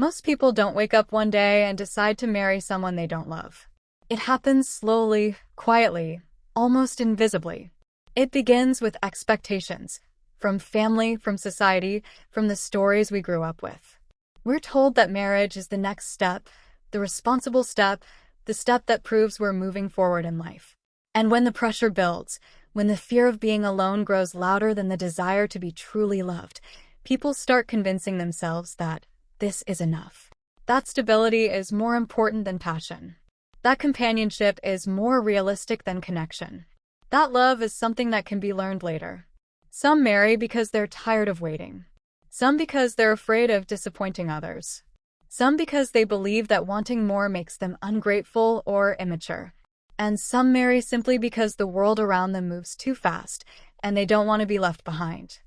Most people don't wake up one day and decide to marry someone they don't love. It happens slowly, quietly, almost invisibly. It begins with expectations, from family, from society, from the stories we grew up with. We're told that marriage is the next step, the responsible step, the step that proves we're moving forward in life. And when the pressure builds, when the fear of being alone grows louder than the desire to be truly loved, people start convincing themselves that this is enough. That stability is more important than passion. That companionship is more realistic than connection. That love is something that can be learned later. Some marry because they're tired of waiting. Some because they're afraid of disappointing others. Some because they believe that wanting more makes them ungrateful or immature. And some marry simply because the world around them moves too fast and they don't want to be left behind.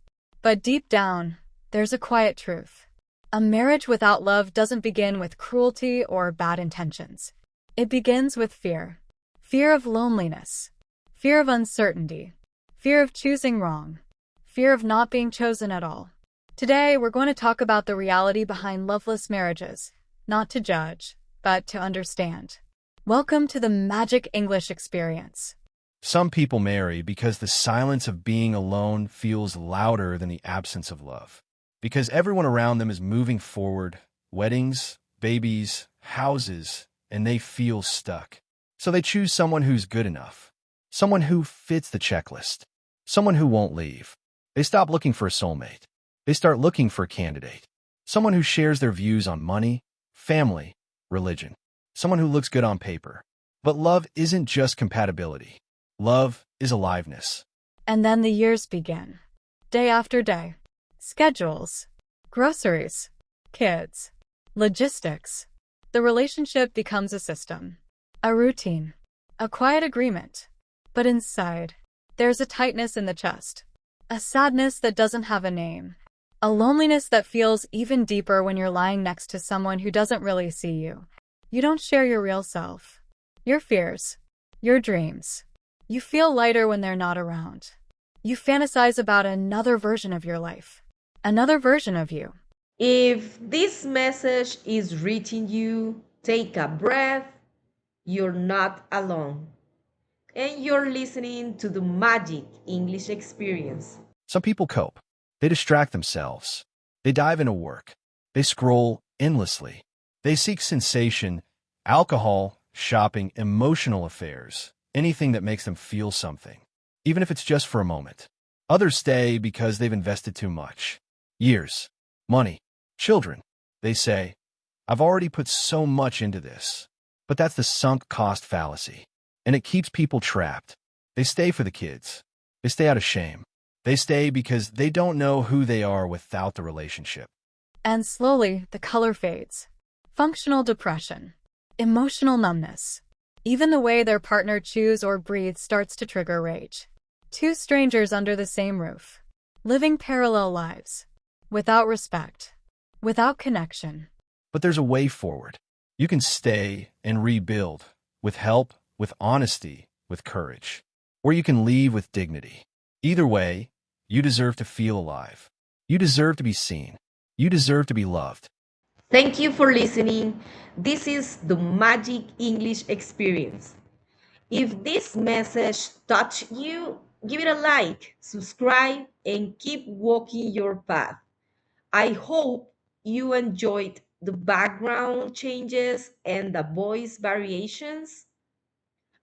But deep down, there's a quiet truth. A marriage without love doesn't begin with cruelty or bad intentions. It begins with fear. Fear of loneliness. Fear of uncertainty. Fear of choosing wrong. Fear of not being chosen at all. Today, we're going to talk about the reality behind loveless marriages, not to judge, but to understand. Welcome to the Magic English Experience. Some people marry because the silence of being alone feels louder than the absence of love. Because everyone around them is moving forward, weddings, babies, houses, and they feel stuck. So they choose someone who's good enough, someone who fits the checklist, someone who won't leave. They stop looking for a soulmate. They start looking for a candidate, someone who shares their views on money, family, religion, someone who looks good on paper. But love isn't just compatibility. Love is aliveness. And then the years begin. Day after day. Schedules, groceries, kids, logistics. The relationship becomes a system, a routine, a quiet agreement. But inside, there's a tightness in the chest, a sadness that doesn't have a name, a loneliness that feels even deeper when you're lying next to someone who doesn't really see you. You don't share your real self, your fears, your dreams. You feel lighter when they're not around. You fantasize about another version of your life. Another version of you. If this message is reaching you, take a breath. You're not alone. And you're listening to the Magic English Experience. Some people cope. They distract themselves. They dive into work. They scroll endlessly. They seek sensation, alcohol, shopping, emotional affairs, anything that makes them feel something, even if it's just for a moment. Others stay because they've invested too much. Years, money, children. They say, I've already put so much into this. But that's the sunk cost fallacy. And it keeps people trapped. They stay for the kids. They stay out of shame. They stay because they don't know who they are without the relationship. And slowly, the color fades. Functional depression. Emotional numbness. Even the way their partner chews or breathes starts to trigger rage. Two strangers under the same roof. Living parallel lives. Without respect. Without connection. But there's a way forward. You can stay and rebuild, with help, with honesty, with courage. Or you can leave with dignity. Either way, you deserve to feel alive. You deserve to be seen. You deserve to be loved. Thank you for listening. This is the Magic English Experience. If this message touched you, give it a like, subscribe, and keep walking your path. I hope you enjoyed the background changes and the voice variations.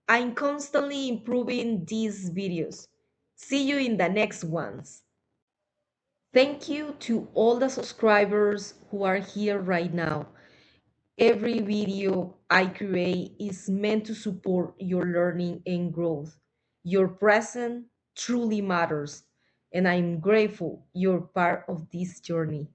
I'm constantly improving these videos. See you in the next ones. Thank you to all the subscribers who are here right now. Every video I create is meant to support your learning and growth. Your present truly matters, and I'm grateful you're part of this journey.